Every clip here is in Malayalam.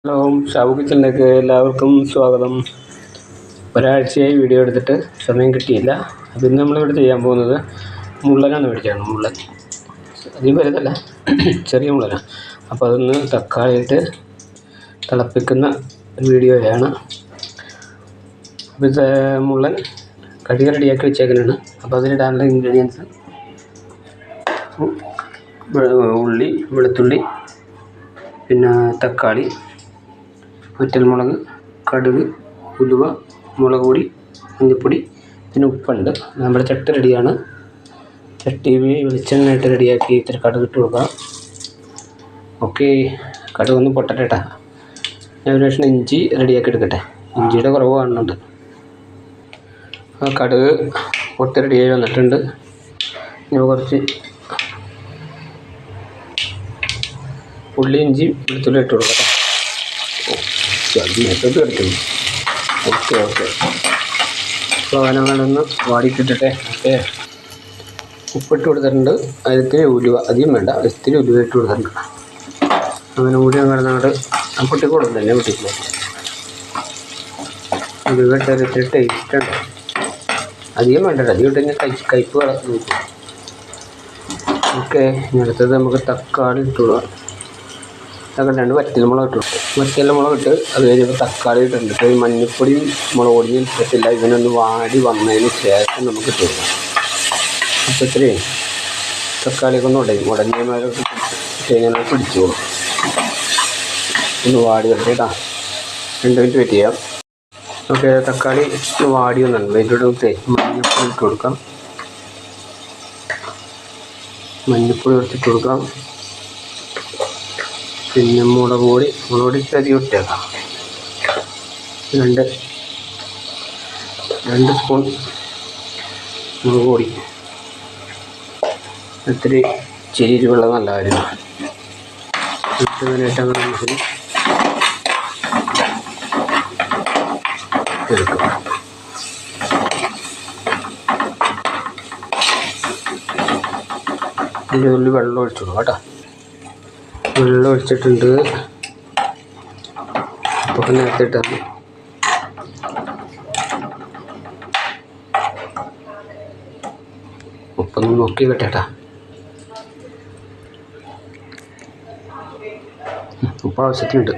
ഹലോ, ഷാബു കിച്ചണിലേക്ക് എല്ലാവർക്കും സ്വാഗതം. ഒരാഴ്ചയായി വീഡിയോ എടുത്തിട്ട് സമയം കിട്ടിയില്ല. അപ്പം ഇന്ന് നമ്മളിവിടെ ചെയ്യാൻ പോകുന്നത് മുള്ളനാണ് മേടിച്ചത്. മുള്ളൻ അധികം വലുതല്ല, ചെറിയ മുള്ളനാണ്. അപ്പോൾ അതൊന്ന് തക്കാളിയിട്ട് തിളപ്പിക്കുന്ന വീഡിയോയാണ്. അപ്പോൾ ഇത് മുള്ളൻ കഴുകി റെഡിയാക്കി വെച്ചേക്കുന്നതാണ്. അപ്പോൾ അതിലിടാനുള്ള ഇൻഗ്രീഡിയൻസ് ഉള്ളി, വെളുത്തുള്ളി, പിന്നെ തക്കാളി, വറ്റൽമുളക്, കടുക്, ഉലുവ, മുളക് പൊടി, മഞ്ഞൾപ്പൊടി, പിന്നെ ഉപ്പുണ്ട്. നമ്മുടെ ചട്ടി റെഡിയാണ്. ചട്ടി വെളിച്ചെണ്ണ ഇട്ട് റെഡിയാക്കി ഇത്തിരി കടുക് ഇട്ട് കൊടുക്കാം. ഓക്കെ, കടുക് ഒന്ന് പൊട്ടട്ടെ കേട്ടോ. ഞാൻ ഒരു കഷ്ണം ഇഞ്ചി റെഡിയാക്കി എടുക്കട്ടെ. ഇഞ്ചിയുടെ കുറവ് കാണുന്നുണ്ട്. ആ കടുക് പൊട്ടി റെഡിയായി വന്നിട്ടുണ്ട്. ഞാൻ കുറച്ച് ഉള്ളി, ഇഞ്ചി, വെളുത്തുള്ളി ഇട്ട് കൊടുക്കട്ടെ. മെത്തത് എടുക്കുന്നു. ഓക്കെ സാധനങ്ങളൊന്ന് വാടിക്കിട്ടട്ടെ. ഓക്കെ, ഉപ്പിട്ട് കൊടുത്തിട്ടുണ്ട്. അതിത്തിരി ഉലുവ, അധികം വേണ്ട, ഇത്തിരി ഉലുവ ഇട്ട് കൊടുത്തിട്ടുണ്ട്. അങ്ങനെ കൂടി കിടന്നങ്ങോട്ട് പൊട്ടിക്കോളും തന്നെ പൊട്ടിക്കോളും. ഉലുവ ഇട്ടാൽ ഇത്തിരി ടേസ്റ്റ് ഉണ്ട്. അധികം വേണ്ട, അധികം ഇട്ട് കഴിഞ്ഞാൽ കയ്പ്പ് കളഞ്ഞു. ഓക്കെ, അടുത്തത് നമുക്ക് തക്കാളി ഇട്ട് കൊടുക്കാം. തക്കാളി വറ്റൽമുളക് ഇട്ടു. വറ്റൽമുളക് ഇട്ട് അത് കഴിഞ്ഞപ്പോൾ തക്കാളി ഇട്ടിട്ട് മഞ്ഞൾപ്പൊടിയും മുളക് പൊടിയും ഇട്ടിട്ടില്ല. ഇതിനൊന്ന് വാടി വന്നതിന് ശേഷം നമുക്ക് ഇട്ട് കൊടുക്കാം. അപ്പോൾ ഇത്രയും തക്കാളിയൊക്കെ ഒന്ന് ഉടഞ്ഞ മേലെ ഇട്ട് കഴിഞ്ഞാൽ പിടിച്ചോളും. ഒന്ന് വാടി വരട്ടെ കേട്ടോ. 2 മിനിറ്റ് വെയിറ്റ് ചെയ്യാം. ഓക്കെ, തക്കാളി വാടി വന്നിട്ടുണ്ട്. അതിൻ്റെ മഞ്ഞൾപ്പൊടി ഇട്ട് കൊടുക്കാം. മഞ്ഞൾപ്പൊടി കുറച്ചിട്ട് കൊടുക്കാം. പിന്നെ മുളക് പൊടി അധികം ഇട്ടേക്കാം. 2 സ്പൂൺ മുളക് പൊടി. ഇത്തിരി ചെറിയ വെള്ളം നല്ല കാര്യമാണ്. ഇട്ടതിനായിട്ട് അങ്ങനെ നമുക്ക് എടുക്കാം. ഇതിൽ വെള്ളം ഒഴിച്ചു കൊടുക്കാം കേട്ടോ. വെള്ളം ഒഴിച്ചിട്ടുണ്ട്. അപ്പോൾ നേരത്തെ ഇട്ടാൽ ഉപ്പൊന്ന് നോക്കി കേട്ടേട്ടാ. ഉപ്പ് ആവശ്യത്തിനുണ്ട്.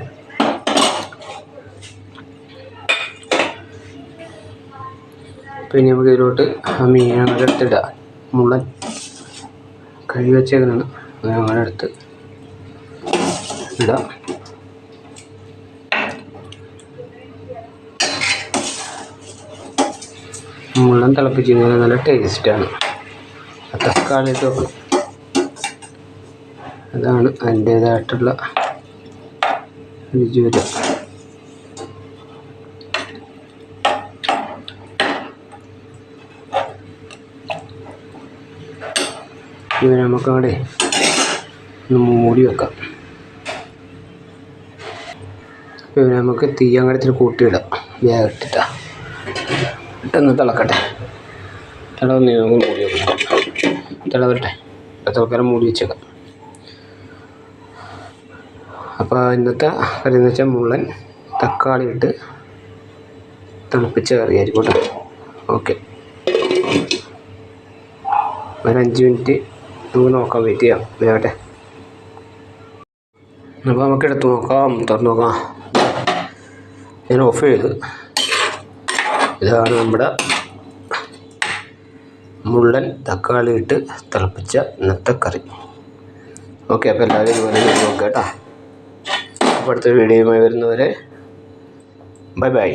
പിന്നെ നമുക്ക് ഇതിലോട്ട് ആ മീൻ അങ്ങനെ എടുത്തിടാം. മുള്ളൻ കഴുകി വെച്ചേക്കുന്നതാണ്. അങ്ങനെ എടുത്ത് ഇടാം. മുള്ളൻ തിളപ്പിച്ച് കഴിഞ്ഞാൽ നല്ല ടേസ്റ്റാണ്. തക്കാളി ഇട്ടൊക്കെ അതാണ് അതിൻ്റേതായിട്ടുള്ള രുചി വരിക. ഇവ നമുക്കവിടെ ഒന്ന് മൂടി വെക്കാം. അപ്പോൾ നമുക്ക് തീ അങ്ങടത്തിൽ കൂട്ടിയിടാം. വേഗട്ടിട്ടാ ഇട്ടൊന്ന് തിളക്കട്ടെ. തിളവന്ന് നമുക്ക് മൂടി വെക്കാം. തിളവരട്ടെ. തൽക്കാലം മൂടി വെച്ചേക്കാം. അപ്പോൾ ഇന്നത്തെ കറി എന്ന് വെച്ചാൽ മുള്ളൻ തക്കാളി ഇട്ട് തിളപ്പിച്ച കറിയായിരിക്കും കേട്ടോ. ഓക്കെ, ഒരു 5 മിനിറ്റ് നമുക്ക് നോക്കാം. വെയിറ്റ് ചെയ്യാം. വേഗട്ടെ. അപ്പോൾ നമുക്ക് എടുത്ത് നോക്കാം. തുറന്ന് നോക്കാം. ഞാൻ ഓഫ് ചെയ്ത്. ഇതാണ് നമ്മുടെ മുള്ളൻ തക്കാളി ഇട്ട് തിളപ്പിച്ച ഇന്നത്തെ കറി. ഓക്കെ, അപ്പോൾ എല്ലാവരും ഇതുപോലെ നോക്കാം കേട്ടോ. അപ്പോൾ അടുത്ത വീഡിയോയുമായി വരുന്നവരെ ബൈ ബൈ.